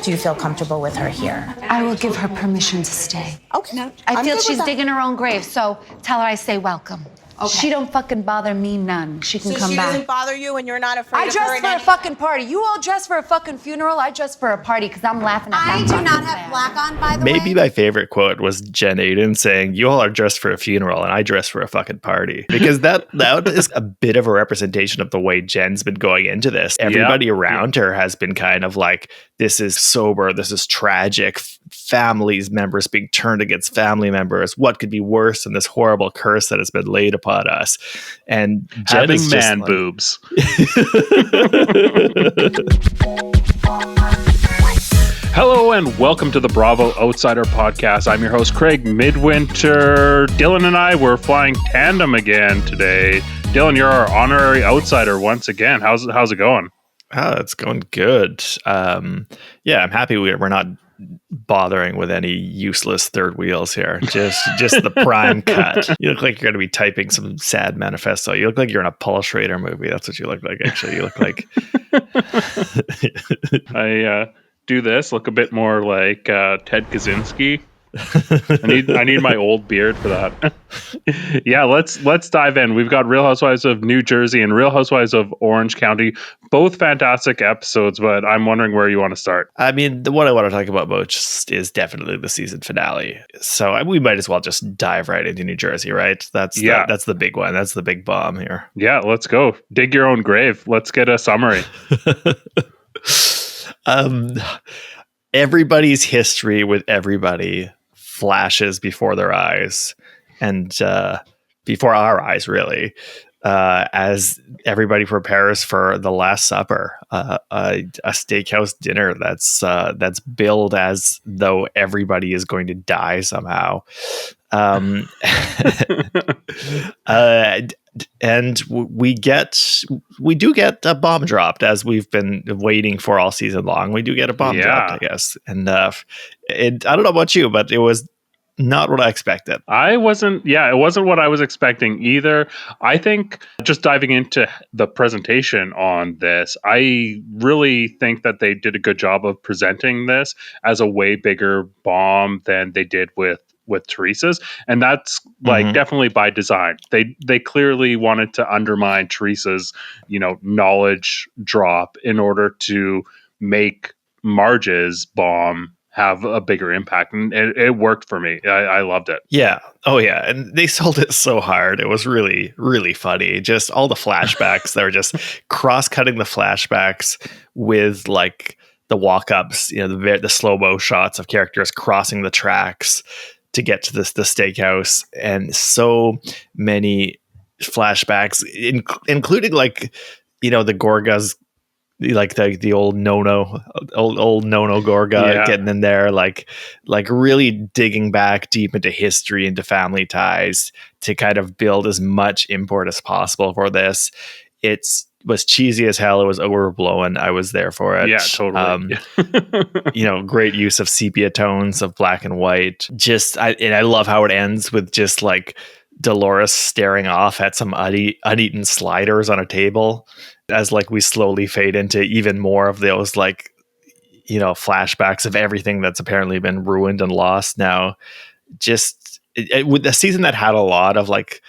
do you feel comfortable with her here? I will give her permission to stay. Okay. No, I feel she's digging her own grave, so tell her I say welcome. Okay. She don't fucking bother me none. She can come back. So she doesn't bother you and you're not afraid of her? I dress for a fucking party. You all dress for a fucking funeral. I dress for a party because I'm laughing at that. I do not have black on, by the way. Maybe my favorite quote was Jen Aydin saying, "You all are dressed for a funeral and I dress for a fucking party." Because that is a bit of a representation of the way Jen's been going into this. Everybody around her has been kind of like, this is sober, this is tragic. Families members being turned against family members. What could be worse than this horrible curse that has been laid upon us? And Jen having is man boobs. Hello and welcome to the Bravo Outsider Podcast. I'm your host, Craig Midwinter. Dylan and I were flying tandem again today. Dylan, you're our honorary outsider once again. How's it going? Oh, it's going good. I'm happy we're not bothering with any useless third wheels here. Just the prime cut. You look like you're going to be typing some sad manifesto. You look like you're in a Paul Schrader movie. That's what you look like, actually. You look like... I do this, look a bit more like Ted Kaczynski. I need my old beard for that. Yeah, let's dive in. We've got Real Housewives of New Jersey and Real Housewives of Orange County. Both fantastic episodes, but I'm wondering where you want to start. I mean, what I want to talk about most is definitely the season finale. So we might as well just dive right into New Jersey, right? That's the big one. That's the big bomb here. Yeah, let's go. Dig your own grave. Let's get a summary. Everybody's history with everybody flashes before their eyes and before our eyes, really, as everybody prepares for the Last Supper, a steakhouse dinner that's billed as though everybody is going to die somehow. And we do get a bomb dropped, as we've been waiting for all season long. We do get a bomb dropped, I guess. And I don't know about you, but it was not what I expected. It wasn't what I was expecting either. I think just diving into the presentation on this, I really think that they did a good job of presenting this as a way bigger bomb than they did with Teresa's, and that's definitely by design. They clearly wanted to undermine Teresa's knowledge drop in order to make Marge's bomb have a bigger impact, and it worked for me. I loved it. Yeah. Oh yeah. And they sold it so hard. It was really, really funny. Just all the flashbacks. They were just cross-cutting the flashbacks with like the walk-ups, the slow-mo shots of characters crossing the tracks to get to the steakhouse, and so many flashbacks, including the Gorgas, like the old Nono Gorga getting in there, like really digging back deep into history, into family ties to kind of build as much import as possible for this. It was cheesy as hell. It was overblown. I was there for it. Yeah, totally. Great use of sepia tones of black and white. I love how it ends with just like Dolores staring off at some uneaten sliders on a table, as like we slowly fade into even more of those flashbacks of everything that's apparently been ruined and lost now. Just with a season that had a lot of like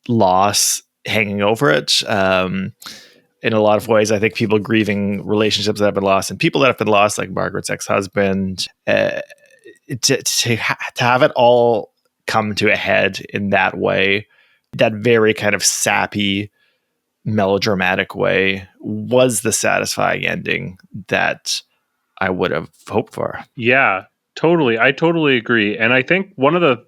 loss hanging over it, in a lot of ways. I think people grieving relationships that have been lost, and people that have been lost, like Margaret's ex-husband, to have it all come to a head in that way, that very kind of sappy, melodramatic way, was the satisfying ending that I would have hoped for. Yeah, totally. I totally agree. And I think one of the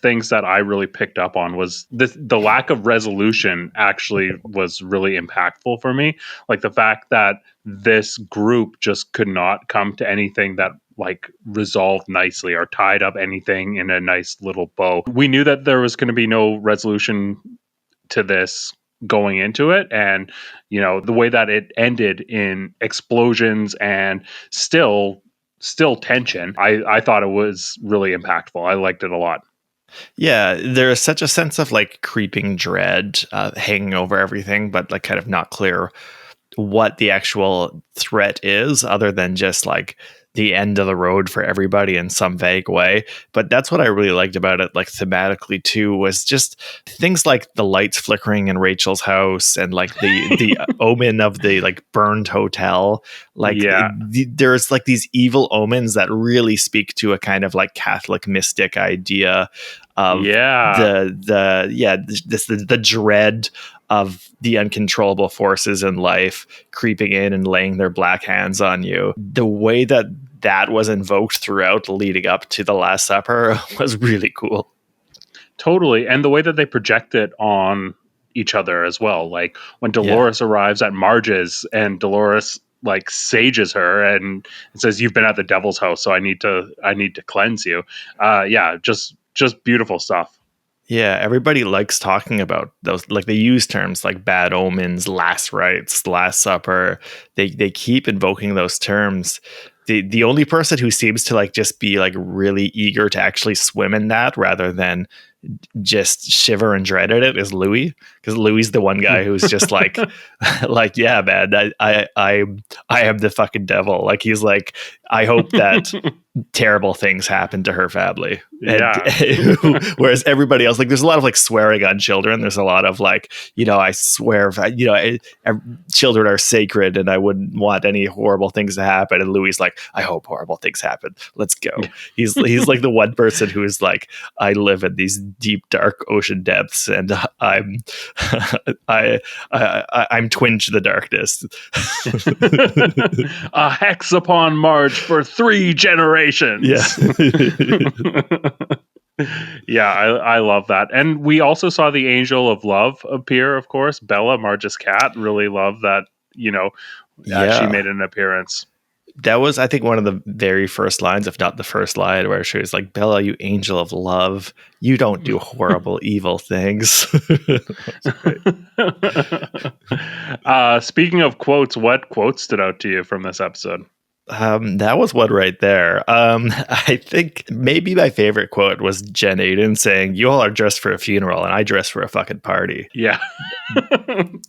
things that I really picked up on was the lack of resolution actually was really impactful for me. Like the fact that this group just could not come to anything that like resolved nicely or tied up anything in a nice little bow. We knew that there was going to be no resolution to this going into it, and the way that it ended in explosions and still tension, I thought it was really impactful. I liked it a lot. Yeah, there is such a sense of like creeping dread hanging over everything, but like kind of not clear what the actual threat is, other than just like the end of the road for everybody in some vague way. But that's what I really liked about it, like thematically too, was just things like the lights flickering in Rachel's house and like the omen of the like burned hotel. Like there's like these evil omens that really speak to a kind of like Catholic mystic idea of the dread of the uncontrollable forces in life creeping in and laying their black hands on you. The way that was invoked throughout leading up to the Last Supper was really cool. Totally. And the way that they project it on each other as well. Like when Dolores arrives at Marge's and Dolores like sages her and says, "You've been at the devil's house, so I need to cleanse you." Just beautiful stuff. Yeah, everybody likes talking about those. Like they use terms like bad omens, last rites, Last Supper. They keep invoking those terms. The only person who seems to like just be like really eager to actually swim in that rather than just shiver and dread at it is Louis, because Louis is the one guy who's just like like, yeah, man, I am the fucking devil. Like he's like, I hope that terrible things happen to her family. Whereas everybody else, like there's a lot of like swearing on children. There's a lot of like, I swear, children are sacred and I wouldn't want any horrible things to happen. And Louis like, I hope horrible things happen. Let's go. He's like the one person who is like, I live in these deep, dark ocean depths and I'm twin to the darkness. A hex upon Marge for 3 generations. Yeah, I love that. And we also saw the Angel of Love appear, of course. Bella, Marge's cat, really loved that, she made an appearance. That was, I think, one of the very first lines, if not the first line, where she was like, "Bella, you angel of love, you don't do horrible, evil things." Speaking of quotes, what quote stood out to you from this episode? That was one right there. I think maybe my favorite quote was Jen Ayden saying, "You all are dressed for a funeral and I dress for a fucking party." Yeah.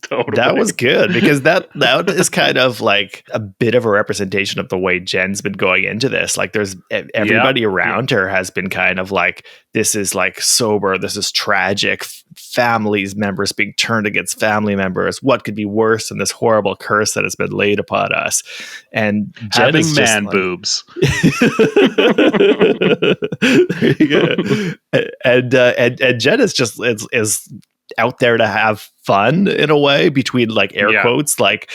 Totally. That was good because that is kind of like a bit of a representation of the way Jen's been going into this. Like there's everybody around her has been kind of like, this is like sober, this is tragic, families members being turned against family members. What could be worse than this horrible curse that has been laid upon us? And Jen having is man like, boobs. There you go. And Jen is just is out there to have fun in a way, between like air quotes, like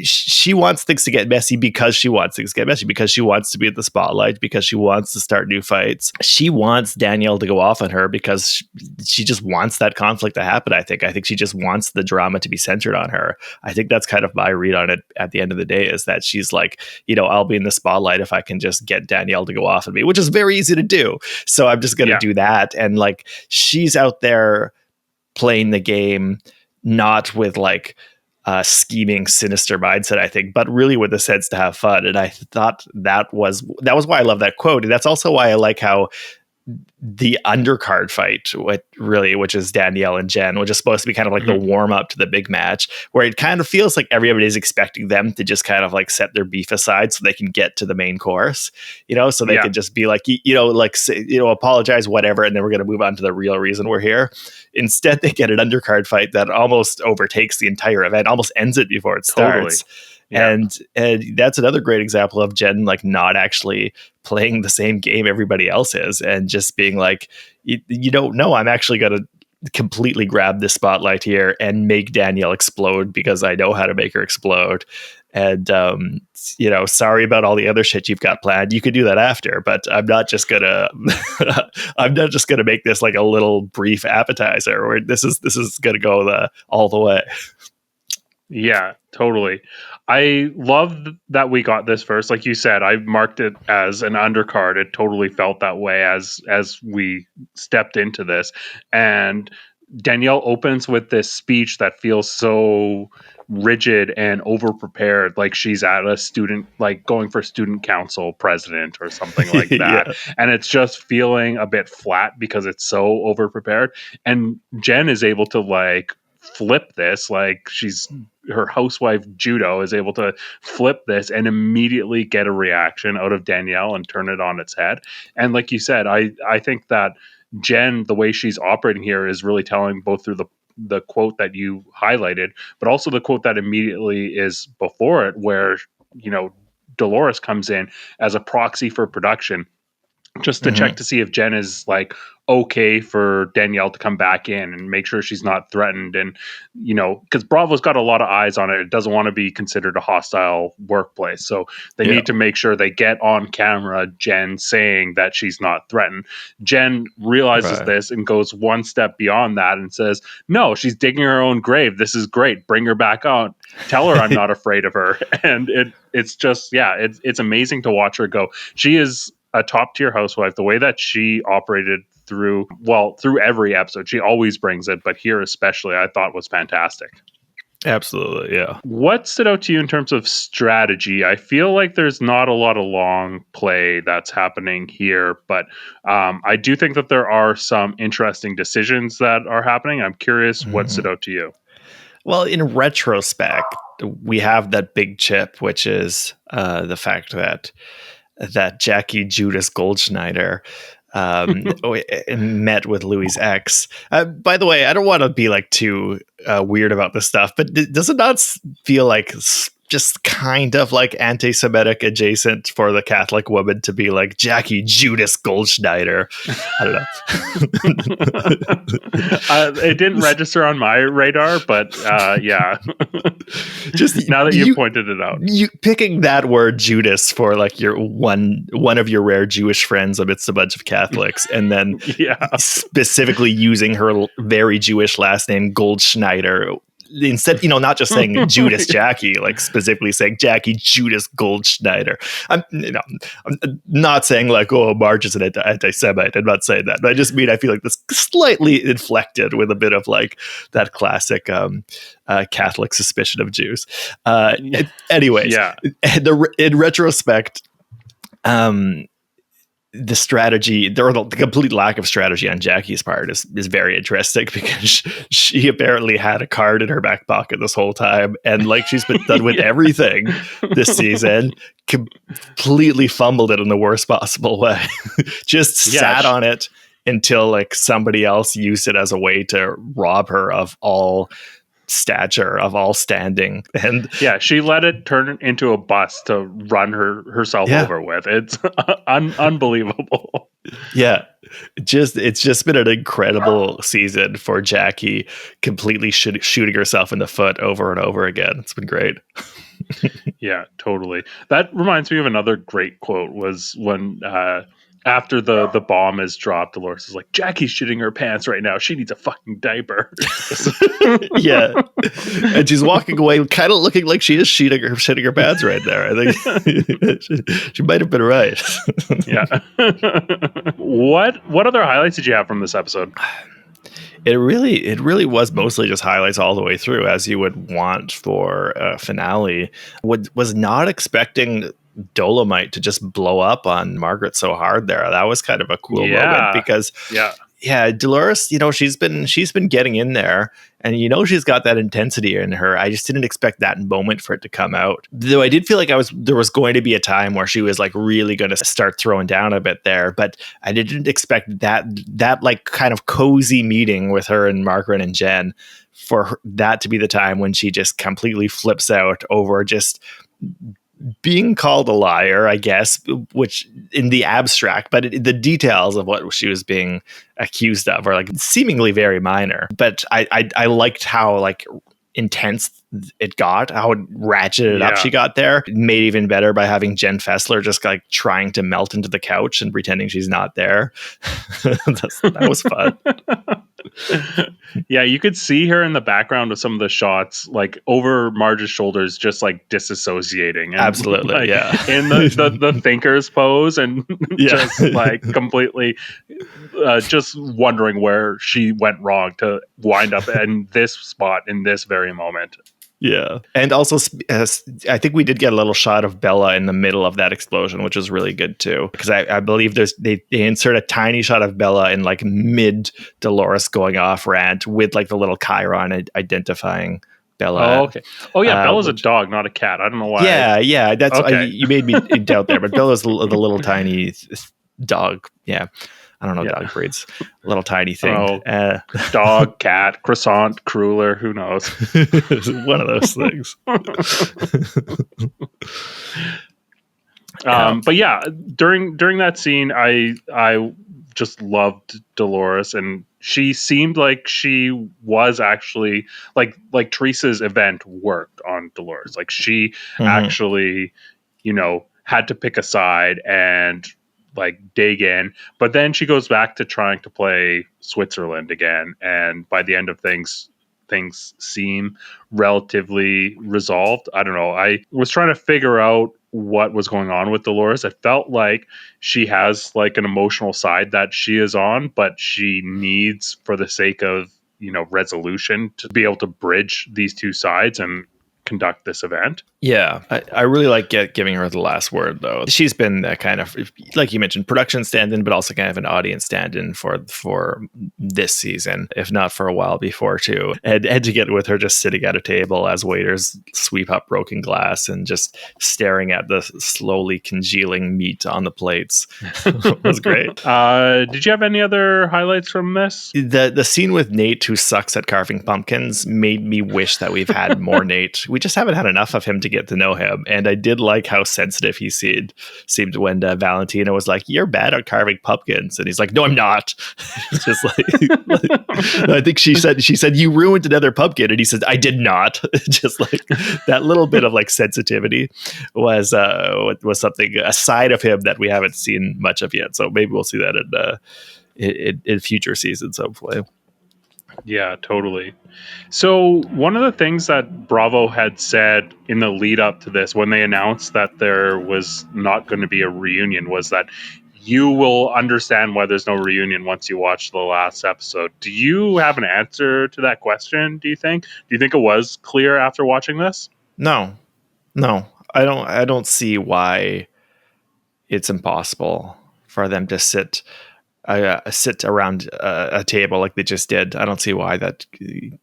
she wants things to get messy because she wants things to get messy, because she wants to be at the spotlight, because she wants to start new fights. She wants Danielle to go off on her because she just wants that conflict to happen. I think she just wants the drama to be centered on her. I think that's kind of my read on it at the end of the day, is that she's like, I'll be in the spotlight if I can just get Danielle to go off on me, which is very easy to do. So I'm just going to do that. And like, she's out there playing the game, not with like scheming, sinister mindset, I think, but really with a sense to have fun. And I thought that was why I love that quote. And that's also why I like how the undercard fight, which is Danielle and Jen, which is supposed to be kind of like the warm up to the big match, where it kind of feels like everybody's expecting them to just kind of like set their beef aside so they can get to the main course, so they can just be like, apologize, whatever, and then we're going to move on to the real reason we're here. Instead, they get an undercard fight that almost overtakes the entire event, almost ends it before it starts. Yeah. And that's another great example of Jen like not actually playing the same game everybody else is, and just being like, you don't know, I'm actually going to completely grab this spotlight here and make Danielle explode because I know how to make her explode. And sorry about all the other shit you've got planned. You could do that after, but I'm not just gonna make this like a little brief appetizer, or this is gonna go all the way. Yeah, totally. I love that we got this first. Like you said, I marked it as an undercard. It totally felt that way as we stepped into this. And Danielle opens with this speech that feels so rigid and over-prepared, like she's at a student, like going for student council president or something like that. And it's just feeling a bit flat because it's so over-prepared. And Jen is able to like flip this. Like her housewife Judo is able to flip this and immediately get a reaction out of Danielle and turn it on its head. And like you said, I think that Jen, the way she's operating here is really telling, both through the quote that you highlighted, but also the quote that immediately is before it, where, Dolores comes in as a proxy for production, just to check to see if Jen is like okay for Danielle to come back in and make sure she's not threatened. And, because Bravo's got a lot of eyes on it. It doesn't want to be considered a hostile workplace. So they need to make sure they get on camera Jen saying that she's not threatened. Jen realizes this and goes one step beyond that and says, no, she's digging her own grave. This is great. Bring her back on. Tell her I'm not afraid of her. And it's just, it's amazing to watch her go. She is a top tier housewife. The way that she operated through every episode, she always brings it, but here especially, I thought was fantastic. Absolutely, yeah. What stood out to you in terms of strategy? I feel like there's not a lot of long play that's happening here, but I do think that there are some interesting decisions that are happening. I'm curious what stood out to you. Well, in retrospect, we have that big chip, which is the fact that Jackie Giudice Goldschneider met with Louis' ex. By the way, I don't want to be like too weird about this stuff, but does it not feel like just kind of like anti-Semitic adjacent for the Catholic woman to be like Jackie Giudice Goldschneider? I don't know. It didn't register on my radar, but yeah. Just now that you pointed it out, you picking that word Judas for like your one of your rare Jewish friends amidst a bunch of Catholics, and then specifically using her very Jewish last name Goldschneider. Instead, not just saying Judas Jackie, like specifically saying Jackie Giudice Goldschneider. I'm not saying like, oh, Marge is an anti-Semite. I'm not saying that. But I just mean I feel like this slightly inflected with a bit of like that classic Catholic suspicion of Jews. Anyways, in retrospect, the strategy, the complete lack of strategy on Jackie's part is very interesting, because she apparently had a card in her back pocket this whole time, and like she's been done with everything this season, completely fumbled it in the worst possible way. Just sat on it until like somebody else used it as a way to rob her of all stature, of all standing. And she let it turn into a bus to run herself over with. It's unbelievable. It's just been an incredible season for Jackie, completely shooting herself in the foot over and over again. It's been great. Yeah, totally. That reminds me of another great quote, was when after the bomb is dropped, Dolores is like, Jackie's shitting her pants right now. She needs a fucking diaper. And she's walking away kind of looking like she is shitting her pants right there. I think she might have been right. What other highlights did you have from this episode? It really was mostly just highlights all the way through, as you would want for a finale. Was not expecting Dolomite to just blow up on Margaret so hard there. That was kind of a cool moment, because Dolores, she's been getting in there, and she's got that intensity in her. I just didn't expect that moment for it to come out. Though I did feel like there was going to be a time where she was like really going to start throwing down a bit there, but I didn't expect that like kind of cozy meeting with her and Margaret and Jen for that to be the time when she just completely flips out over just being called a liar, I guess, which in the abstract, but the details of what she was being accused of are like seemingly very minor. But I liked how like intense it got, how ratcheted up she got there. Made even better by having Jen Fessler just like trying to melt into the couch and pretending she's not there. That was fun. Yeah, you could see her in the background of some of the shots, like over Marge's shoulders, just like disassociating. And, absolutely, like, in the thinker's pose, and just like completely just wondering where she went wrong to wind up in this spot in this very moment. Yeah. And also, I think we did get a little shot of Bella in the middle of that explosion, which was really good too. Because I believe they insert a tiny shot of Bella in like mid Dolores going off rant with like the little chyron identifying Bella. Oh, okay. Oh, yeah. Bella's a dog, not a cat. I don't know why. Yeah. That's Okay. you made me in doubt there, but Bella's the little tiny dog. Yeah. I don't know dog breeds. Little tiny thing. Dog, cat, croissant, cruller, who knows? One of those things. But yeah, during that scene, I just loved Dolores, and she seemed like she was actually like Teresa's event worked on Dolores. Like she actually, had to pick a side and like dig in, but then she goes back to trying to play Switzerland again, and by the end of things seem relatively resolved. I don't know. I was trying to figure out what was going on with Dolores. It felt like she has like an emotional side that she is on, but she needs, for the sake of resolution, to be able to bridge these two sides and conduct this event. Yeah, I really like giving her the last word, though. She's been that kind of, like you mentioned, production stand-in, but also kind of an audience stand-in for this season, if not for a while before, too. And to get with her just sitting at a table as waiters sweep up broken glass and just staring at the slowly congealing meat on the plates was great. Did you have any other highlights from this? The scene with Nate, who sucks at carving pumpkins, made me wish that we've had more Nate. We just haven't had enough of him to get to know him. And I did like how sensitive he seemed when Valentina was like, "You're bad at carving pumpkins," and he's like, "No, I'm not." It's just like I think she said you ruined another pumpkin, and he said, "I did not." Just like that little bit of like sensitivity was something, a side of him that we haven't seen much of yet. So maybe we'll see that in future seasons, hopefully. Yeah, totally. So one of the things that Bravo had said in the lead up to this, when they announced that there was not going to be a reunion, was that you will understand why there's no reunion once you watch the last episode. Do you have an answer to that question, do you think? Do you think it was clear after watching this? No. I don't see why it's impossible for them to sit around a table like they just did. I don't see why that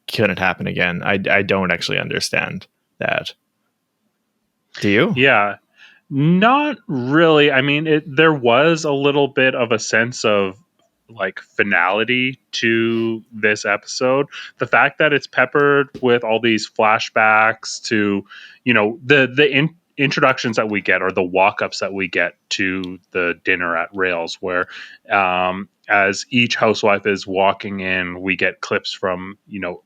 couldn't happen again. I don't actually understand that. Do you? Yeah, not really. I mean, there was a little bit of a sense of like finality to this episode. The fact that it's peppered with all these flashbacks to, the introductions that we get, or the walk-ups that we get to the dinner at Rails, where as each housewife is walking in, we get clips from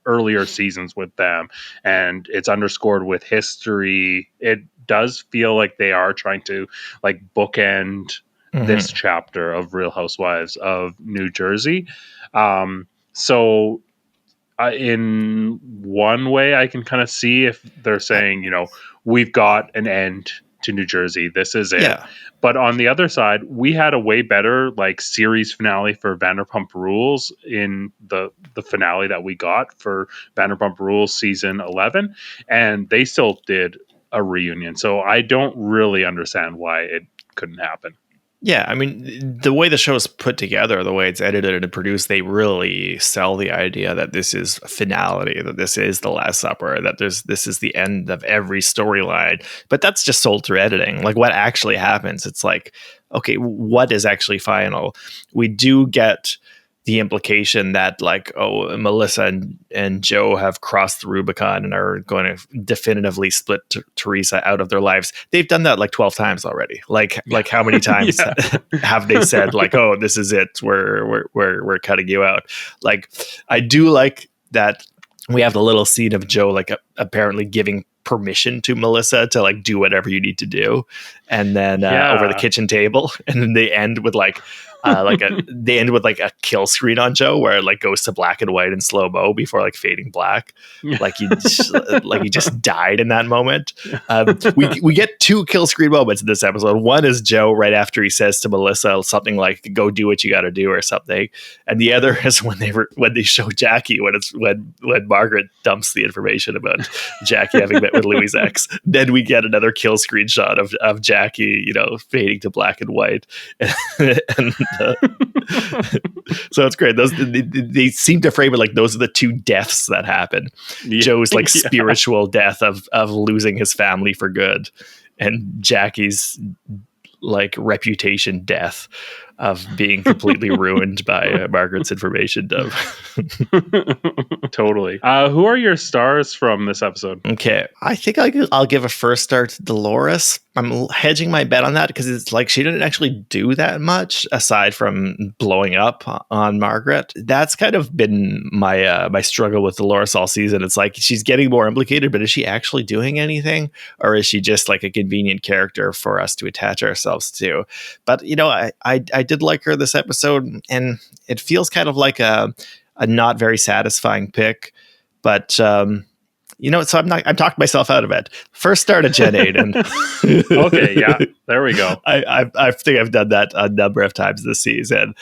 earlier seasons with them, and it's underscored with history. It does feel like they are trying to like bookend this chapter of Real Housewives of New Jersey. So in one way, I can kind of see if they're saying, we've got an end to New Jersey. This is it. Yeah. But on the other side, we had a way better like series finale for Vanderpump Rules in the finale that we got for Vanderpump Rules season 11. And they still did a reunion. So I don't really understand why it couldn't happen. Yeah, I mean, the way the show is put together, the way it's edited and produced, they really sell the idea that this is finality, that this is the Last Supper, that this is the end of every storyline. But that's just sold through editing. Like what actually happens, it's like, okay, what is actually final? We do get the implication that like, oh, Melissa and Joe have crossed the Rubicon and are going to definitively split Teresa out of their lives. They've done that like 12 times already. Like how many times have they said like, oh, this is it. We're cutting you out. Like, I do like that we have the little scene of Joe like apparently giving permission to Melissa to like do whatever you need to do, and then over the kitchen table, and then they end with like, they end with like a kill screen on Joe where it like goes to black and white and slow mo before like fading black, like he just died in that moment. We get 2 kill screen moments in this episode. One is Joe right after he says to Melissa something like "Go do what you got to do" or something, and the other is when they show Jackie when Margaret dumps the information about Jackie having met with Louis' ex. Then we get another kill screenshot of Jackie, fading to black and white, and so it's great. Those they seem to frame it like those are the 2 deaths that happen. Joe's like spiritual death of losing his family for good, and Jackie's like reputation death of being completely ruined by Margaret's information dump. Totally. Who are your stars from this episode? Okay, I think I'll give a first star to Dolores. I'm hedging my bet on that because it's like she didn't actually do that much aside from blowing up on Margaret. That's kind of been my struggle with Dolores all season. It's like she's getting more implicated, but is she actually doing anything, or is she just like a convenient character for us to attach ourselves to? But I did like her this episode, and it feels kind of like a not very satisfying pick, but so I'm talking myself out of it. First start at Jen Ayden. Okay, yeah, there we go. I think I've done that a number of times this season,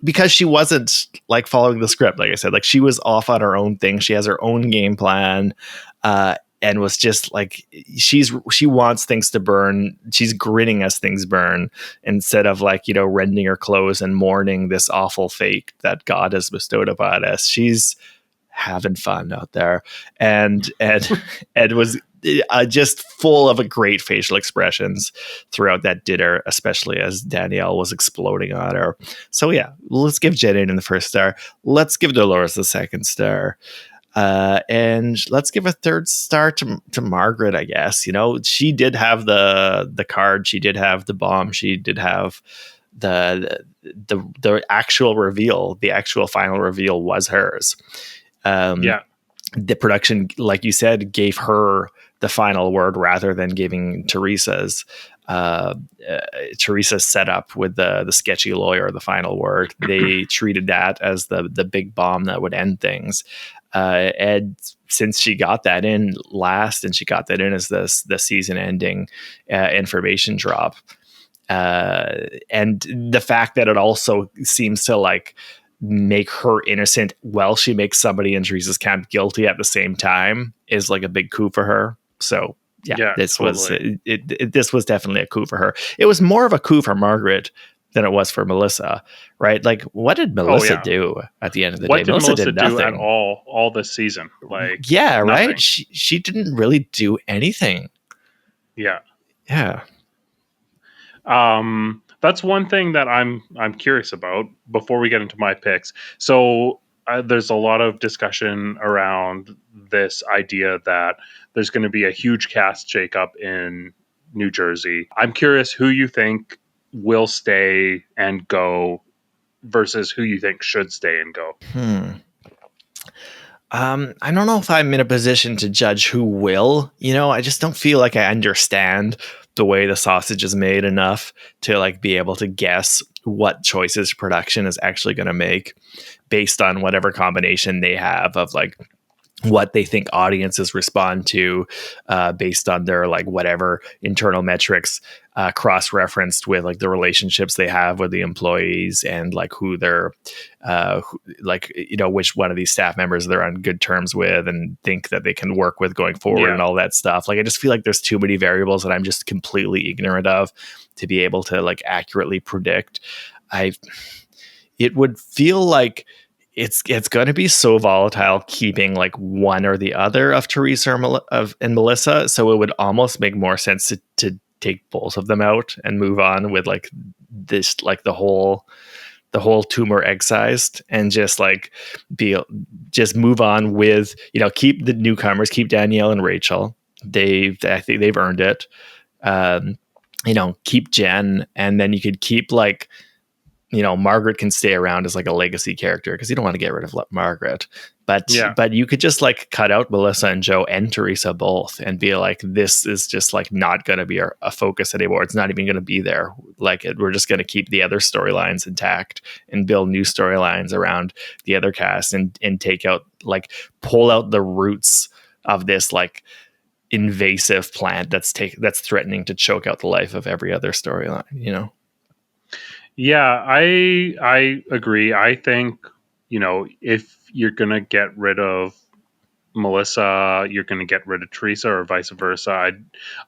because she wasn't like following the script. Like I said, like she was off on her own thing. She has her own game plan, and was just like she wants things to burn. She's grinning as things burn instead of like rending her clothes and mourning this awful fate that God has bestowed upon us. She's having fun out there, and was just full of great facial expressions throughout that dinner, especially as Danielle was exploding on her. So yeah, let's give Jen Ayden the first star. Let's give Dolores the second star. And let's give a third star to Margaret, I guess. She did have the card. She did have the bomb. She did have the actual reveal. The actual final reveal was hers. The production, like you said, gave her the final word rather than giving Teresa's. Teresa set up with the sketchy lawyer the final word. They treated that as the big bomb that would end things. And since she got that in last, and she got that in as the season ending information drop, and the fact that it also seems to like make her innocent while she makes somebody in Teresa's camp guilty at the same time is like a big coup for her. So this was definitely a coup for her. It was more of a coup for Margaret than it was for Melissa, right? Like, what did Melissa do at the end of the day? What did Melissa did nothing do at all this season? Like, yeah, nothing. right? She didn't really do anything. Yeah. That's one thing that I'm curious about before we get into my picks. So there's a lot of discussion around this idea that there's going to be a huge cast shakeup in New Jersey. I'm curious who you think will stay and go versus who you think should stay and go. I don't know if I'm in a position to judge who will. I just don't feel like I understand the way the sausage is made enough to like be able to guess what choices production is actually going to make based on whatever combination they have of like what they think audiences respond to based on their like whatever internal metrics cross-referenced with like the relationships they have with the employees and like who they're which one of these staff members they're on good terms with and think that they can work with going forward and all that stuff. Like I just feel like there's too many variables that I'm just completely ignorant of to be able to like accurately predict. It would feel like it's going to be so volatile keeping like one or the other of Teresa and Melissa. So it would almost make more sense to take both of them out and move on with like this, like the whole tumor excised and just like move on with, keep the newcomers, keep Danielle and Rachel. I think they've earned it. Keep Jen, and then you could keep like, Margaret can stay around as like a legacy character because you don't want to get rid of Margaret. But you could just like cut out Melissa and Joe and Teresa both and be like, this is just like not going to be a focus anymore. It's not even going to be there. Like we're just going to keep the other storylines intact and build new storylines around the other cast and take out, like, pull out the roots of this like invasive plant that's threatening to choke out the life of every other storyline, you know? Yeah, I agree. I think, if you're going to get rid of Melissa, you're going to get rid of Teresa or vice versa.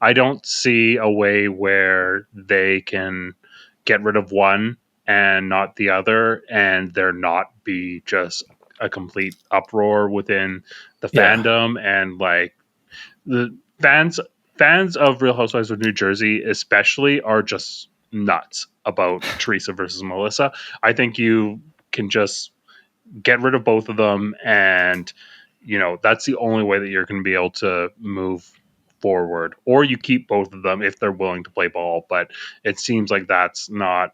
I don't see a way where they can get rid of one and not the other, and there not be just a complete uproar within the fandom. And like the fans of Real Housewives of New Jersey especially are just nuts about Teresa versus Melissa. I think you can just get rid of both of them, and that's the only way that you're going to be able to move forward. Or you keep both of them if they're willing to play ball, but it seems like that's not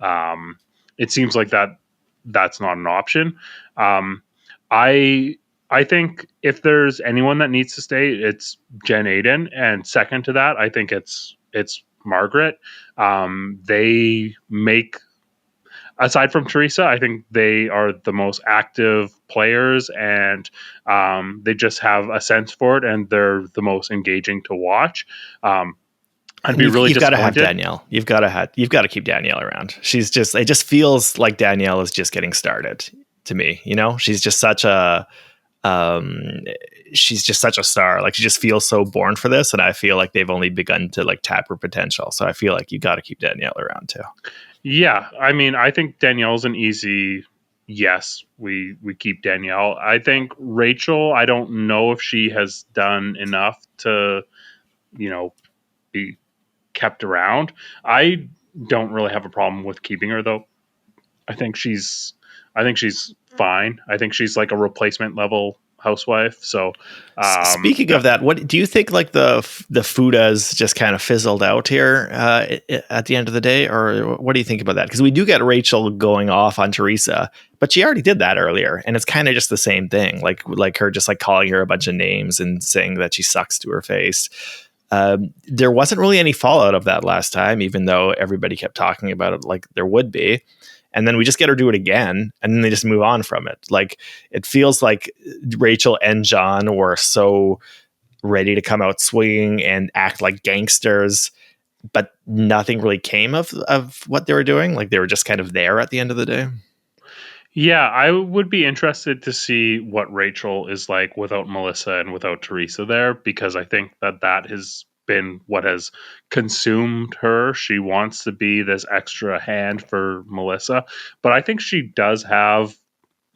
that's not an option. I think if there's anyone that needs to stay, it's Jen Aydin, and second to that, I think it's Margaret. They make, aside from Teresa, I think they are the most active players, and they just have a sense for it, and they're the most engaging to watch. I'd be really you've got disappointed. to have Danielle. You've got to keep Danielle around. It just feels like Danielle is just getting started to me. She's just such a star. Like, she just feels so born for this, and I feel like they've only begun to like tap her potential. So I feel like you got to keep Danielle around too. Yeah, I mean, I think Danielle's an easy yes. We keep Danielle. I think Rachel, I don't know if she has done enough to, be kept around. I don't really have a problem with keeping her though. I think she's fine. I think she's like a replacement level housewife. So speaking of that, what do you think? Like the Fudas just kind of fizzled out here at the end of the day, or what do you think about that? Because we do get Rachel going off on Teresa, but she already did that earlier, and it's kind of just the same thing. Like her just like calling her a bunch of names and saying that she sucks to her face. There wasn't really any fallout of that last time, even though everybody kept talking about it like there would be. And then we just get her do it again, and then they just move on from it. Like, it feels like Rachel and John were so ready to come out swinging and act like gangsters, but nothing really came of what they were doing. Like, they were just kind of there at the end of the day. Yeah, I would be interested to see what Rachel is like without Melissa and without Teresa there, because I think that has been what has consumed her. She wants to be this extra hand for Melissa, but I think she does have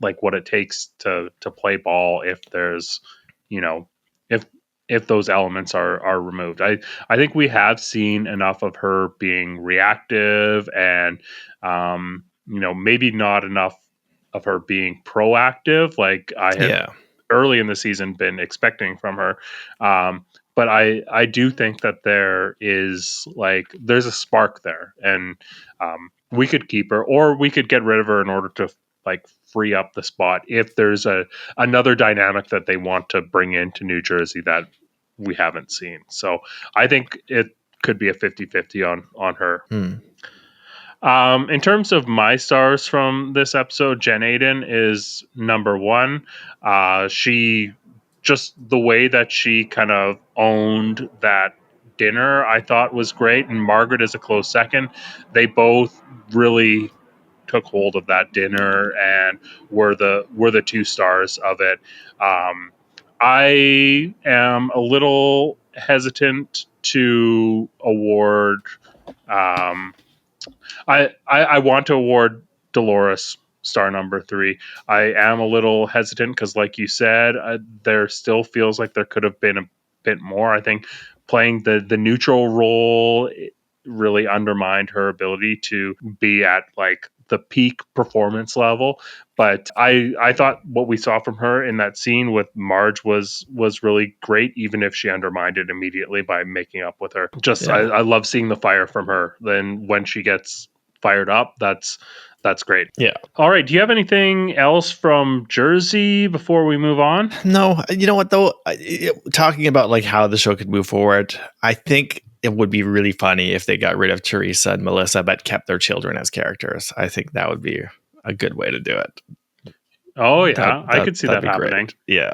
like what it takes to play ball if there's, if those elements are removed. I think we have seen enough of her being reactive and maybe not enough of her being proactive like I had early in the season been expecting from her. But I do think that there's a spark there, and we could keep her, or we could get rid of her in order to like free up the spot if there's another dynamic that they want to bring into New Jersey that we haven't seen. So I think it could be a 50-50 on her. In terms of my stars from this episode, Jen Aydin is number one. She just the way that she kind of owned that dinner, I thought was great. And Margaret is a close second. They both really took hold of that dinner and were the two stars of it. I am a little hesitant to award. I want to award Dolores star number 3. I am a little hesitant because, like you said, there still feels like there could have been a bit more. I think playing the neutral role really undermined her ability to be at like the peak performance level. But I thought what we saw from her in that scene with Marge was really great, even if she undermined it immediately by making up with her. I love seeing the fire from her. Then when she gets fired up, that's That's great. Yeah. All right. Do you have anything else from Jersey before we move on? No, you know what though? Talking about like how the show could move forward, I think it would be really funny if they got rid of Teresa and Melissa, but kept their children as characters. I think that would be a good way to do it. Oh yeah, I could see that happening. Great. Yeah.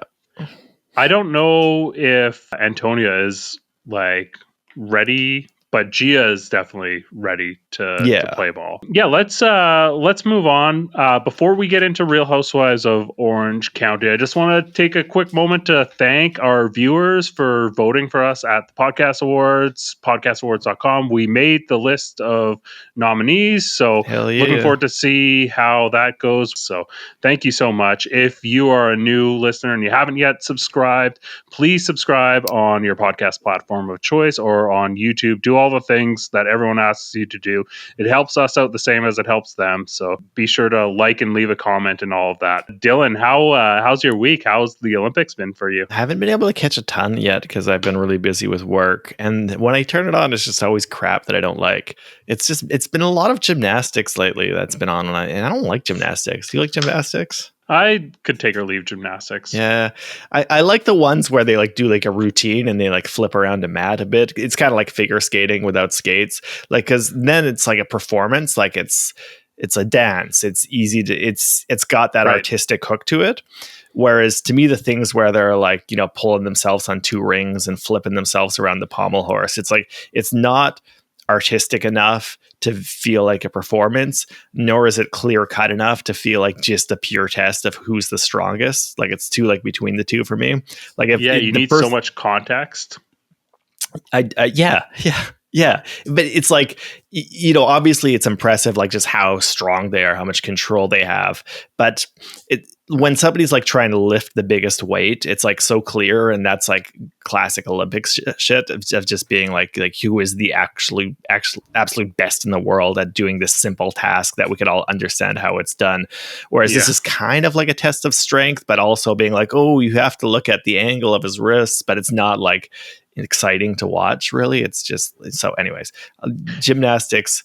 I don't know if Antonia is like ready, but Gia is definitely ready to play ball. Yeah, let's move on. Before we get into Real Housewives of Orange County, I just want to take a quick moment to thank our viewers for voting for us at the Podcast Awards, podcastawards.com. We made the list of nominees, so looking forward to see how that goes. So thank you so much. If you are a new listener and you haven't yet subscribed, please subscribe on your podcast platform of choice or on YouTube. Do all the things that everyone asks you to do. It helps us out the same as it helps them. So be sure to like and leave a comment and all of that. Dylan, how's your week? How's the Olympics been for you? I haven't been able to catch a ton yet because I've been really busy with work. And when I turn it on, it's just always crap that I don't like. It's been a lot of gymnastics lately that's been on, and I don't like gymnastics. Do you like gymnastics? I could take or leave gymnastics. Yeah. I like the ones where they like do like a routine and they like flip around a mat a bit. It's kind of like figure skating without skates. Like, cause then it's like a performance. Like it's a dance. It's easy to, it's got that artistic hook to it. Whereas to me, the things where they're like, you know, pulling themselves on two rings and flipping themselves around the pommel horse, it's like, it's not artistic enough to feel like a performance, nor is it clear cut enough to feel like just a pure test of who's the strongest. Like it's too like between the two for me. Like if you need so much context. Yeah. But it's like, you know, obviously it's impressive, like just how strong they are, how much control they have. But when somebody's like trying to lift the biggest weight, it's like so clear. And that's like classic Olympics shit of just being like who is the absolute best in the world at doing this simple task that we could all understand how it's done. Whereas this is kind of like a test of strength, but also being like, oh, you have to look at the angle of his wrists, but it's not like exciting to watch, really. It's just so anyways, gymnastics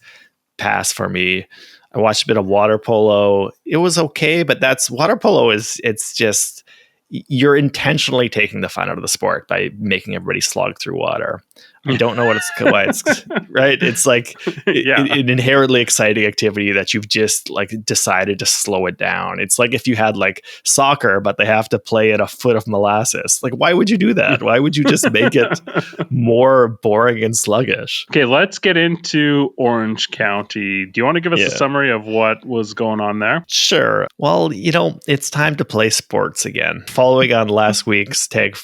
pass for me. I watched a bit of water polo. It was okay, but that's water polo it's just you're intentionally taking the fun out of the sport by making everybody slog through water. I don't know why it's right. It's like an inherently exciting activity that you've just like decided to slow it down. It's like if you had like soccer, but they have to play at a foot of molasses. Like, why would you do that? Why would you just make it more boring and sluggish? Okay, let's get into Orange County. Do you want to give us a summary of what was going on there? Sure. Well, you know, it's time to play sports again. Following on last week's tag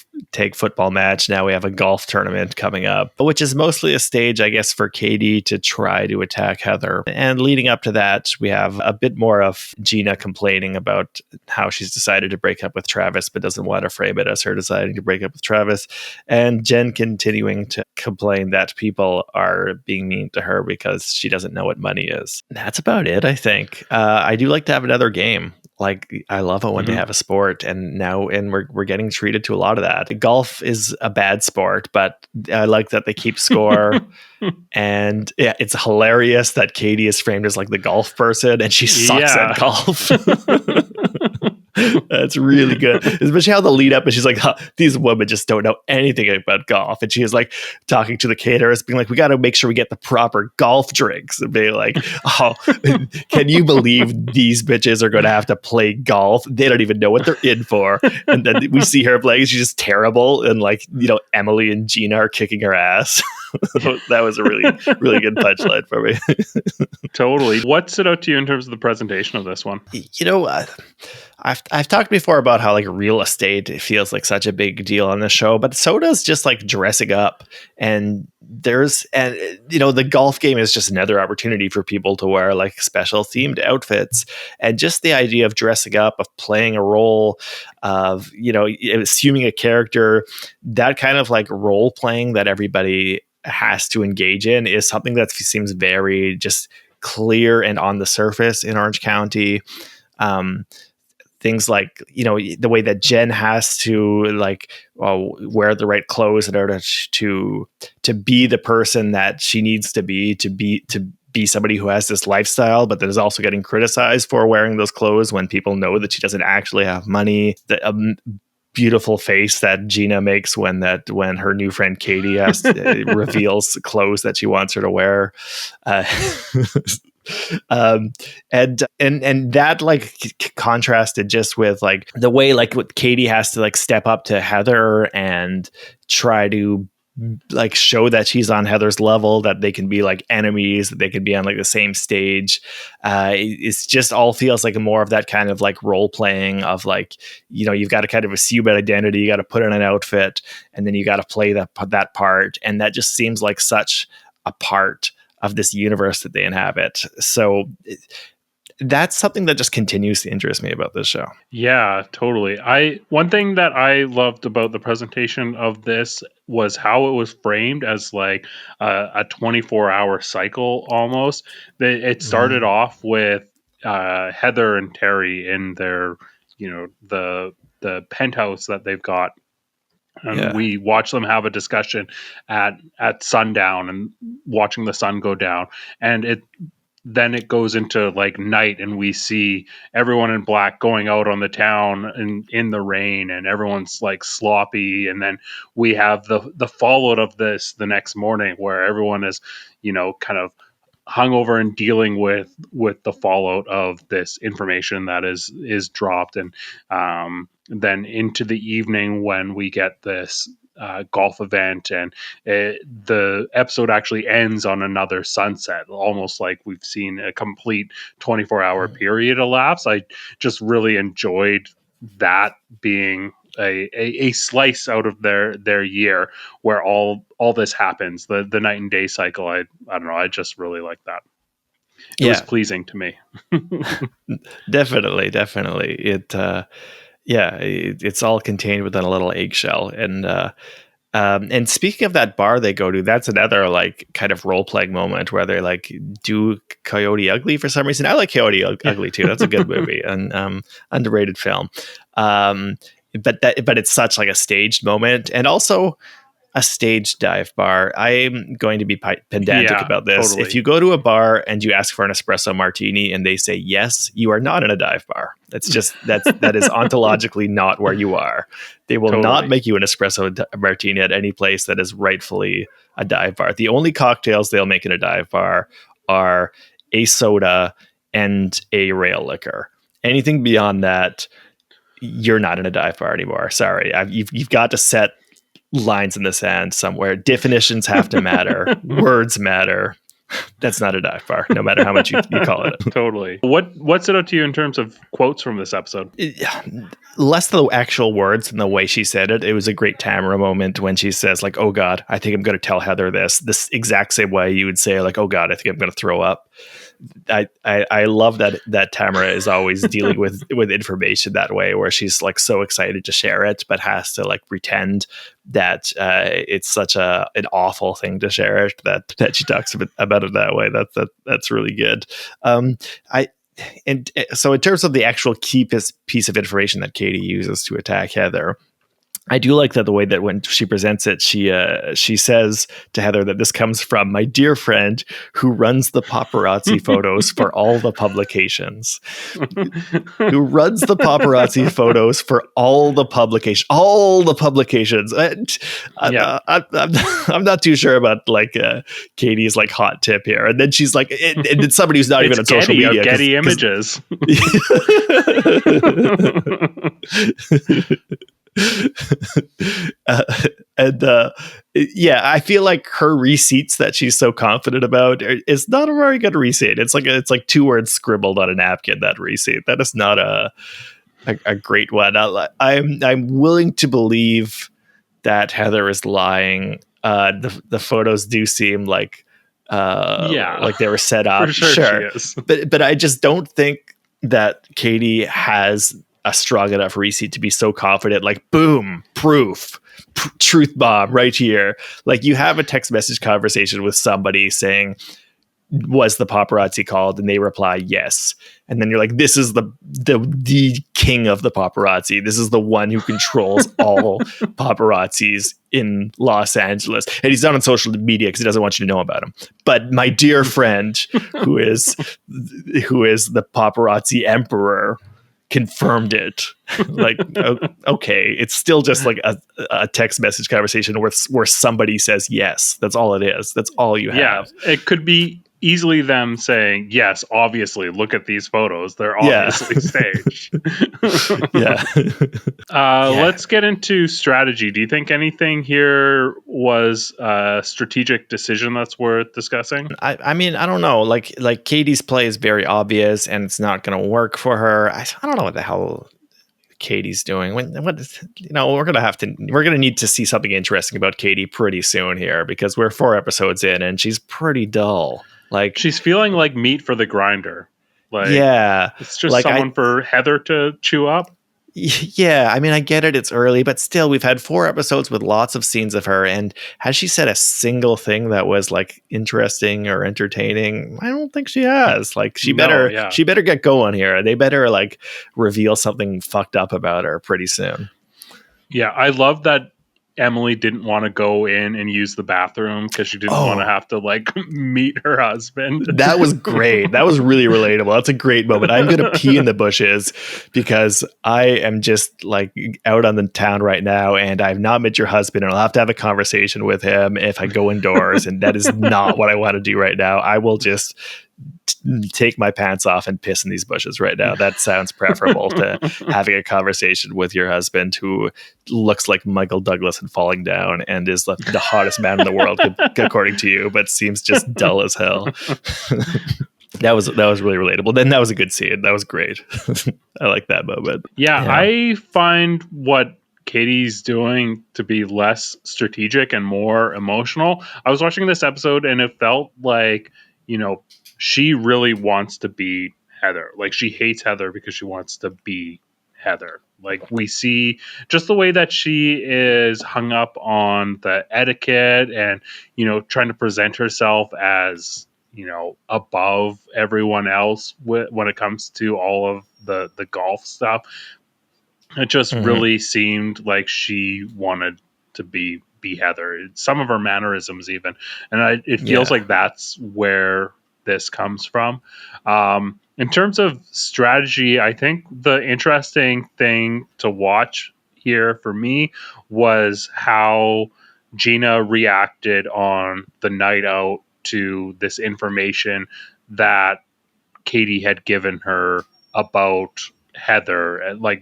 football match, now we have a golf tournament coming up, which is mostly a stage, I guess, for Katie to try to attack Heather. And leading up to that, we have a bit more of Gina complaining about how she's decided to break up with Travis, but doesn't want to frame it as her deciding to break up with Travis. And Jen continuing to complain that people are being mean to her because she doesn't know what money is. That's about it, I think. I do like to have another game. Like, I love it when they have a sport, and we're getting treated to a lot of that. Golf is a bad sport, but I like that they keep score. And yeah, it's hilarious that Katie is framed as like the golf person, and she sucks at golf. That's really good. Especially how the lead up, and she's like, these women just don't know anything about golf. And she is like talking to the caterers, being like, we got to make sure we get the proper golf drinks. And being like, oh, can you believe these bitches are going to have to play golf? They don't even know what they're in for. And then we see her playing, she's just terrible. And like, you know, Emily and Gina are kicking her ass. That was a really, really good punchline for me. Totally. What stood out to you in terms of the presentation of this one? You know, I've talked before about how like real estate feels like such a big deal on the show, but so does just like dressing up. And you know, the golf game is just another opportunity for people to wear like special themed outfits, and just the idea of dressing up, of playing a role, of, you know, assuming a character, that kind of like role playing that everybody has to engage in is something that seems very just clear and on the surface in Orange County. Things like, you know, the way that Jen has to like wear the right clothes in order to be the person that she needs to be be somebody who has this lifestyle, but that is also getting criticized for wearing those clothes when people know that she doesn't actually have money. The beautiful face that Gina makes when her new friend Katie reveals clothes that she wants her to wear. And that like contrasted just with like the way like what Katie has to like step up to Heather and try to like show that she's on Heather's level, that they can be like enemies, that they can be on like the same stage. It's just all feels like more of that kind of like role playing of like, you know, you've got to kind of assume an identity, you got to put on an outfit, and then you got to play that part. And that just seems like such a part of this universe that they inhabit. So that's something that just continues to interest me about this show. Yeah, totally. One thing that I loved about the presentation of this was how it was framed as like a 24-hour cycle almost. It started off with Heather and Terry in their, you know, the penthouse that they've got. And we watch them have a discussion at sundown and watching the sun go down. And then it goes into like night, and we see everyone in black going out on the town in the rain, and everyone's like sloppy. And then we have the fallout of this the next morning, where everyone is, you know, kind of hungover and dealing with the fallout of this information that is dropped. And then into the evening when we get this golf event, and the episode actually ends on another sunset, almost like we've seen a complete 24-hour period elapse. I just really enjoyed that being a slice out of their year where all this happens, the night and day cycle. I don't know, I just really like that. It was pleasing to me. Definitely it's all contained within a little eggshell. And speaking of that bar they go to, that's another like kind of role playing moment where they like do Coyote Ugly for some reason. I like Coyote Ugly too. That's a good movie and underrated film. But it's such like a staged moment, and also a staged dive bar. I'm going to be pedantic about this. Totally. If you go to a bar and you ask for an espresso martini and they say yes, you are not in a dive bar. That's just that is ontologically not where you are. They will not make you an espresso martini at any place that is rightfully a dive bar. The only cocktails they'll make in a dive bar are a soda and a rail liquor. Anything beyond that, you're not in a dive bar anymore. Sorry. You've got to set lines in the sand somewhere. Definitions have to matter. Words matter. That's not a dive bar, no matter how much you call it. Totally. What stood out to you in terms of quotes from this episode? Less the actual words and the way she said it. It was a great Tamara moment when she says like, "Oh God, I think I'm going to tell Heather this exact same way you would say like, oh God, I think I'm going to throw up." I love that Tamara is always dealing with information that way, where she's like so excited to share it, but has to like pretend that it's such an awful thing to share it that she talks about it that way. That's really good. And so in terms of the actual key piece of information that Katie uses to attack Heather, I do like that the way that when she presents it, she says to Heather that this comes from my dear friend who runs the paparazzi photos for all the publications. Who runs the paparazzi photos for all the publications. I'm not too sure about like Katie's like hot tip here. And then she's like, and it's somebody who's not even on social media. Getty Images. I feel like her receipts that she's so confident about is not a very good receipt. It's like 2 words scribbled on a napkin. That receipt, that is not a great one. I'm willing to believe that Heather is lying. The photos do seem like like they were set up. For sure. She is. But I just don't think that Katie has a strong enough receipt to be so confident, like boom, proof, truth bomb right here. Like you have a text message conversation with somebody saying, was the paparazzi called? And they reply, yes. And then you're like, this is the king of the paparazzi. This is the one who controls all paparazzis in Los Angeles. And he's not on social media because he doesn't want you to know about him. But my dear friend, who is the paparazzi emperor, confirmed it. Like, okay, it's still just like a text message conversation where somebody says yes. That's all it is. That's all you have. Yeah, it could be easily them saying, yes, obviously, look at these photos. They're obviously staged. Yeah. Let's get into strategy. Do you think anything here was a strategic decision that's worth discussing? I mean, I don't know. Like Katie's play is very obvious and it's not going to work for her. I don't know what the hell Katie's doing. We're going to need to see something interesting about Katie pretty soon here, because we're 4 episodes in and she's pretty dull. Like, she's feeling like meat for the grinder. Like, yeah, it's just like someone for Heather to chew up. Yeah, I mean, I get it. It's early, but still, we've had 4 episodes with lots of scenes of her. And has she said a single thing that was like interesting or entertaining? I don't think she has. Like, she better get going here. They better like reveal something fucked up about her pretty soon. Yeah, I love that Emily didn't want to go in and use the bathroom because she didn't want to have to like meet her husband. That was great. That was really relatable. That's a great moment. I'm going to pee in the bushes because I am just like out on the town right now and I've not met your husband and I'll have to have a conversation with him if I go indoors. And that is not what I want to do right now. I will just take my pants off and piss in these bushes right now. That sounds preferable to having a conversation with your husband who looks like Michael Douglas and falling down and is the hottest man in the world according to you, but seems just dull as hell. That was really relatable. Then that was a good scene. That was great. I like that moment. Yeah, I find what Katie's doing to be less strategic and more emotional. I was watching this episode and it felt like, she really wants to be Heather. Like, she hates Heather because she wants to be Heather. Like, we see just the way that she is hung up on the etiquette and, trying to present herself as, above everyone else when it comes to all of the golf stuff. It just really seemed like she wanted to be Heather. Some of her mannerisms even. And it feels like that's where this comes from. In terms of strategy, I think the interesting thing to watch here for me was how Gina reacted on the night out to this information that Katie had given her about Heather, and like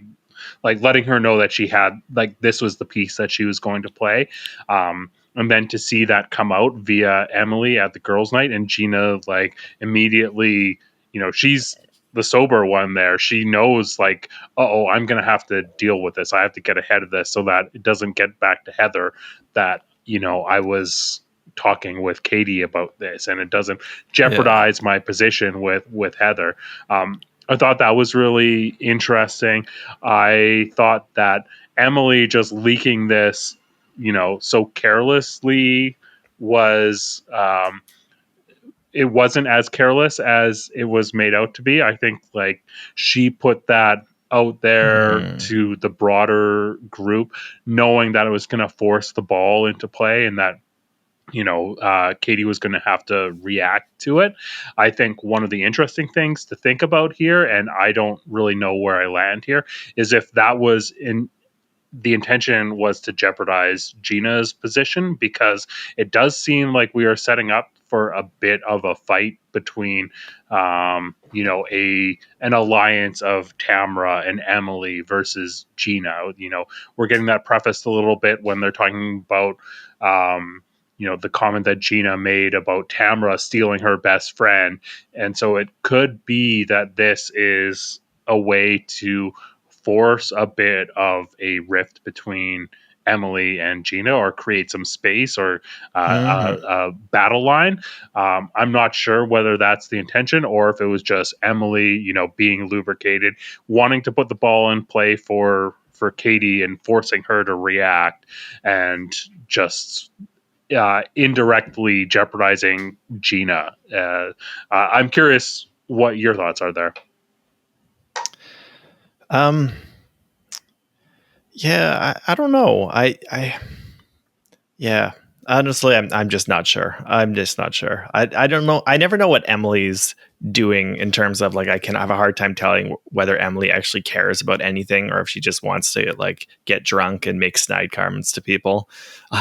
letting her know that she had, like, this was the piece that she was going to play. And then to see that come out via Emily at the girls' night, and Gina like immediately, she's the sober one there. She knows like, I'm going to have to deal with this. I have to get ahead of this so that it doesn't get back to Heather that, I was talking with Katie about this and it doesn't jeopardize my position with Heather. I thought that was really interesting. I thought that Emily just leaking this, so carelessly was, it wasn't as careless as it was made out to be. I think like she put that out there to the broader group, knowing that it was going to force the ball into play and that, Katie was going to have to react to it. I think one of the interesting things to think about here, and I don't really know where I land here, is if that was the intention was to jeopardize Gina's position, because it does seem like we are setting up for a bit of a fight between, an alliance of Tamra and Emily versus Gina. We're getting that prefaced a little bit when they're talking about, the comment that Gina made about Tamra stealing her best friend. And so it could be that this is a way to force a bit of a rift between Emily and Gina, or create some space or a battle line. I'm not sure whether that's the intention or if it was just Emily, being lubricated, wanting to put the ball in play for Katie and forcing her to react and just indirectly jeopardizing Gina. I'm curious what your thoughts are there. Yeah, I don't know. Yeah, honestly, I'm just not sure. I'm just not sure. I don't know. I never know what Emily's doing in terms of like, I have a hard time telling whether Emily actually cares about anything or if she just wants to like get drunk and make snide comments to people.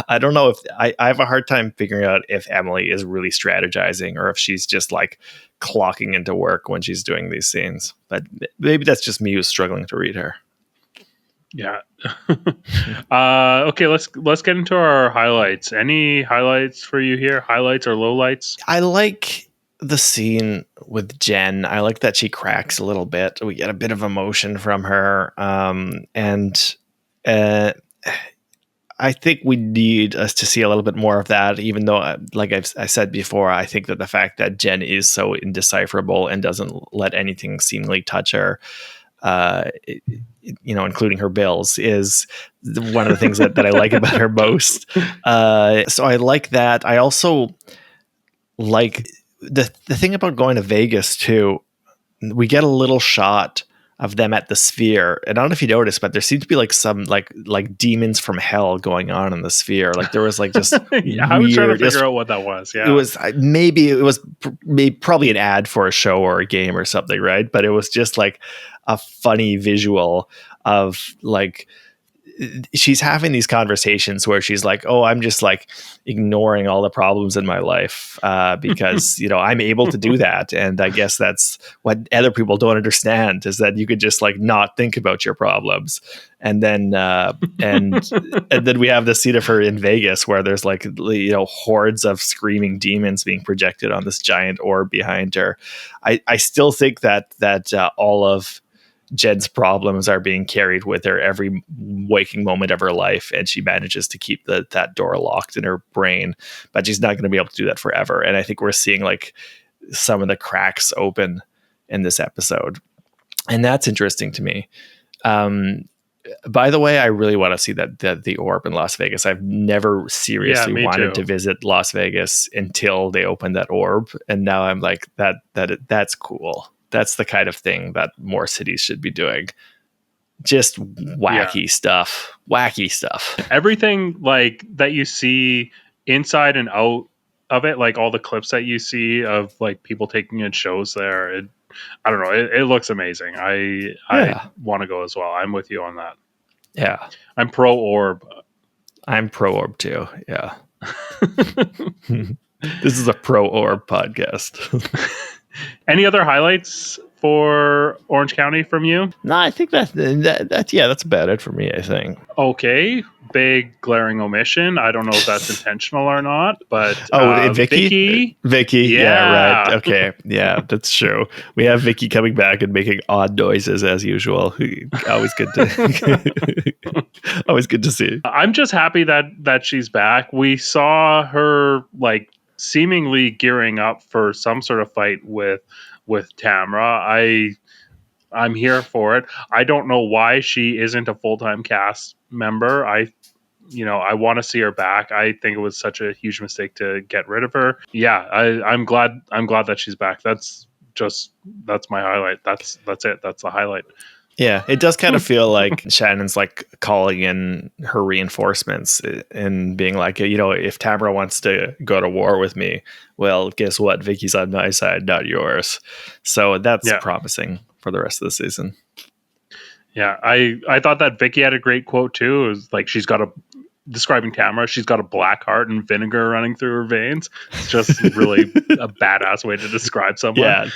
I don't know if I have a hard time figuring out if Emily is really strategizing or if she's just like clocking into work when she's doing these scenes. But maybe that's just me who's struggling to read her. Yeah. Okay, let's get into our highlights. Any highlights for you here? Highlights or lowlights? I like the scene with Jen. I like that she cracks a little bit. We get a bit of emotion from her. And I think we need us to see a little bit more of that, even though, like I said before, I think that the fact that Jen is so indecipherable and doesn't let anything seemingly touch her, including her bills, is one of the things that I like about her most. So I like that. I also like the thing about going to Vegas too. We get a little shot of them at the Sphere, and I don't know if you noticed, but there seemed to be like some like demons from hell going on in the Sphere. Like there was like just yeah, I was trying to figure out what that was. Yeah, it was probably an ad for a show or a game or something, right? But it was just like a funny visual of like she's having these conversations where she's like, oh, I'm just like ignoring all the problems in my life because, I'm able to do that. And I guess that's what other people don't understand, is that you could just like not think about your problems. And then and then we have the scene of her in Vegas where there's like, hordes of screaming demons being projected on this giant orb behind her. I still think that all of Jen's problems are being carried with her every waking moment of her life, and she manages to keep that door locked in her brain, but she's not going to be able to do that forever. And I think we're seeing like some of the cracks open in this episode, and that's interesting to me. By the way, I really want to see that the orb in Las Vegas. I've never seriously wanted to visit Las Vegas until they opened that orb, and now I'm like, that's cool. That's the kind of thing that more cities should be doing. Just wacky stuff. Everything like that you see inside and out of it, like all the clips that you see of like people taking in shows there. I don't know. It looks amazing. I want to go as well. I'm with you on that. Yeah. I'm pro orb. I'm pro orb too. Yeah. This is a pro orb podcast. Any other highlights for Orange County from you? No, I think that's about it for me, I think. Okay. Big glaring omission. I don't know if that's intentional or not, but Vicky. Yeah, right. Okay. Yeah, that's true. We have Vicky coming back and making odd noises as usual. Always good to see. I'm just happy that she's back. We saw her like seemingly gearing up for some sort of fight with Tamra. I'm here for it. I don't know why she isn't a full-time cast member. I want to see her back. I think it was such a huge mistake to get rid of her. Yeah, I'm glad that she's back. That's my highlight. That's it. That's the highlight. Yeah, it does kind of feel like Shannon's like calling in her reinforcements and being like, if Tamara wants to go to war with me, well, guess what? Vicky's on my side, not yours. So that's promising for the rest of the season. Yeah, I thought that Vicky had a great quote too. It was like describing Tamara, she's got a black heart and vinegar running through her veins. It's just really a badass way to describe someone. Yeah,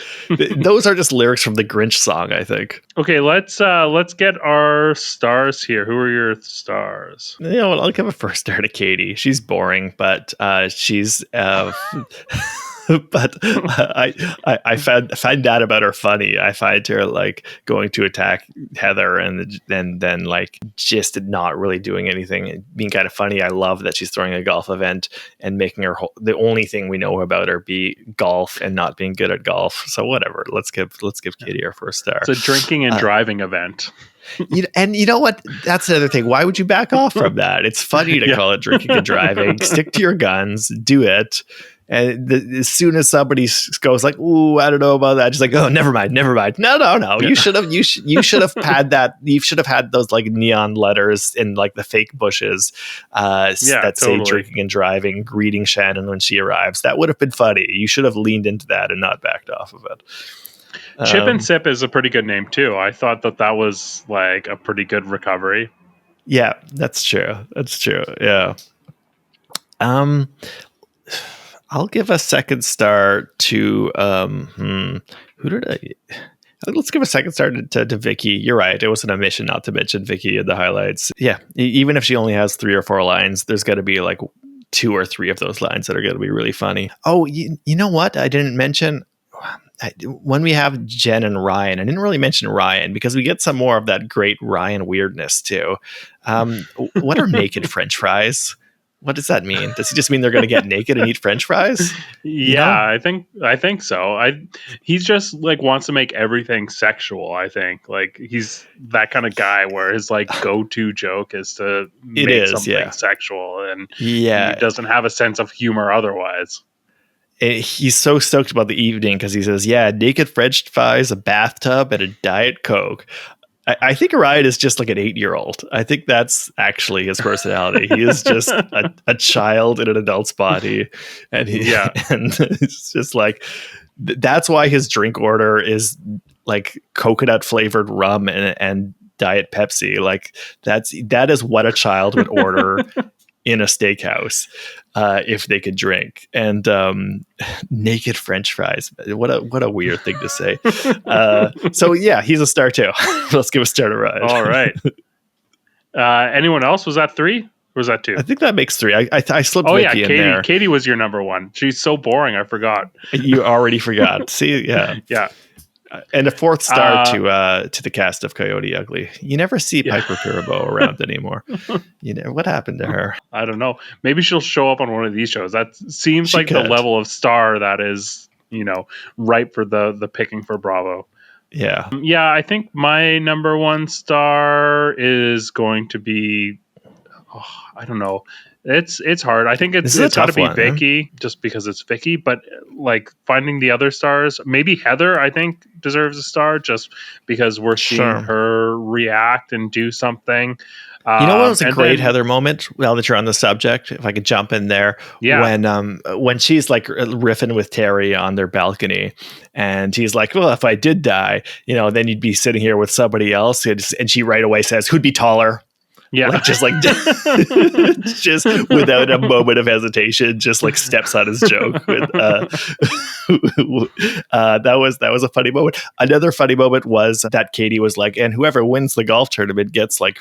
those are just lyrics from the Grinch song, I think. Okay, let's get our stars here. Who are your stars? I'll give a first star to Katie. She's boring, but she's but I find that about her funny. I find her like going to attack Heather and then like just not really doing anything and being kind of funny. I love that she's throwing a golf event and making her the only thing we know about her be golf and not being good at golf. So whatever. Let's give Katie her first star. It's a drinking and driving event. And you know what? That's the other thing. Why would you back off from that? It's funny to call it drinking and driving. Stick to your guns. Do it. And as soon as somebody goes like, "Ooh, I don't know about that," just like, "Oh, never mind. No. You should have had that. You should have had those like neon letters in like the fake bushes that say drinking and driving, greeting Shannon when she arrives. That would have been funny. You should have leaned into that and not backed off of it." Chip and Sip is a pretty good name too. I thought that was like a pretty good recovery. Yeah, that's true. Yeah. I'll give a second star to who did I? Let's give a second star to Vicky. You're right. It was an omission not to mention Vicky in the highlights. Yeah, even if she only has 3 or 4 lines, there's got to be like 2 or 3 of those lines that are going to be really funny. Oh, you know what? I didn't mention when we have Jen and Ryan. I didn't really mention Ryan because we get some more of that great Ryan weirdness too. What are naked French fries? What does that mean? Does he just mean they're going to get naked and eat French fries? Yeah, I think so. He's just like wants to make everything sexual. I think like he's that kind of guy where his like go-to joke is to make something sexual, and he doesn't have a sense of humor otherwise. He's so stoked about the evening because he says, "Yeah, naked French fries, a bathtub, and a Diet Coke." I think Ryan is just like an 8-year-old. I think that's actually his personality. He is just a child in an adult's body. And and it's just like, that's why his drink order is like coconut flavored rum and Diet Pepsi. Like that is what a child would order in a steakhouse if they could drink. And naked French fries, what a weird thing to say. So yeah, he's a star too. Let's give a star to Ryan. All right. Anyone else? Was that 3 or was that 2? I think that makes 3. I slipped Vicky in there. Katie was your number 1. She's so boring, I forgot. You already forgot. See, yeah. And a 4th star to the cast of Coyote Ugly. You never see Piper Perabo around anymore. What happened to her? I don't know. Maybe she'll show up on one of these shows. That seems like the level of star that is, ripe for the picking for Bravo. Yeah. Yeah, I think my number 1 star is going to be, I don't know. It's hard. I think it's got to be Vicky, just because it's Vicky. But like finding the other stars, maybe Heather, I think deserves a star just because we're seeing her react and do something. You know what was a great Heather moment? Now that you're on the subject, if I could jump in there, when she's like riffing with Terry on their balcony, and he's like, "Well, if I did die, then you'd be sitting here with somebody else," and she right away says, "Who'd be taller?" Yeah, just without a moment of hesitation, just like steps on his joke. That was a funny moment. Another funny moment was that Katie was like, "And whoever wins the golf tournament gets like,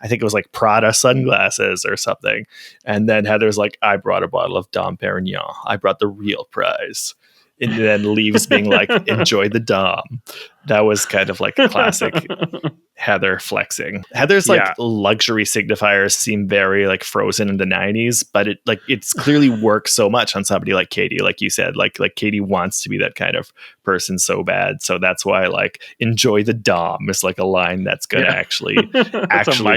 I think it was like Prada sunglasses or something." And then Heather's like, "I brought a bottle of Dom Perignon. I brought the real prize." And then leaves being like, "Enjoy the Dom." That was kind of like a classic Heather flexing. Heather's like luxury signifiers seem very like frozen in the 90s, but it's clearly worked so much on somebody like Katie, like you said, like Katie wants to be that kind of person so bad. So that's why like "enjoy the Dom" is like a line that's going to actually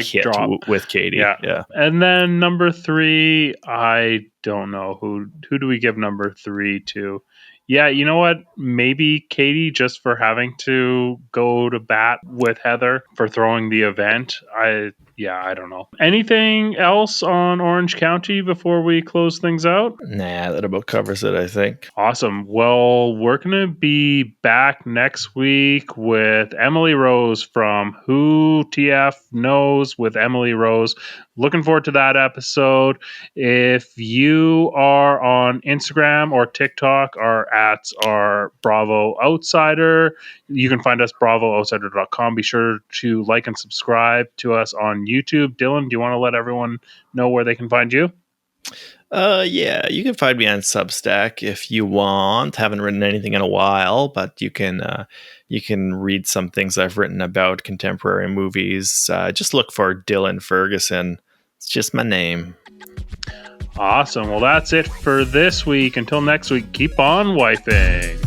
hit with Katie. Yeah. And then number 3, I don't know who do we give number 3 to? Yeah, you know what? Maybe Katie, just for having to go to bat with Heather for throwing the event. I don't know. Anything else on Orange County before we close things out? Nah, that about covers it, I think. Awesome. Well, we're going to be back next week with Emily Rose from Who TF Knows with Emily Rose. Looking forward to that episode. If you are on Instagram or TikTok, our ats are Bravo Outsider. You can find us bravooutsider.com. Be sure to like and subscribe to us on YouTube. Dylan, do you want to let everyone know where they can find you? Yeah, you can find me on Substack if you want. Haven't written anything in a while, but you can read some things I've written about contemporary movies. Just look for Dylan Ferguson. It's just my name. Awesome. Well, that's it for this week. Until next week, keep on wiping.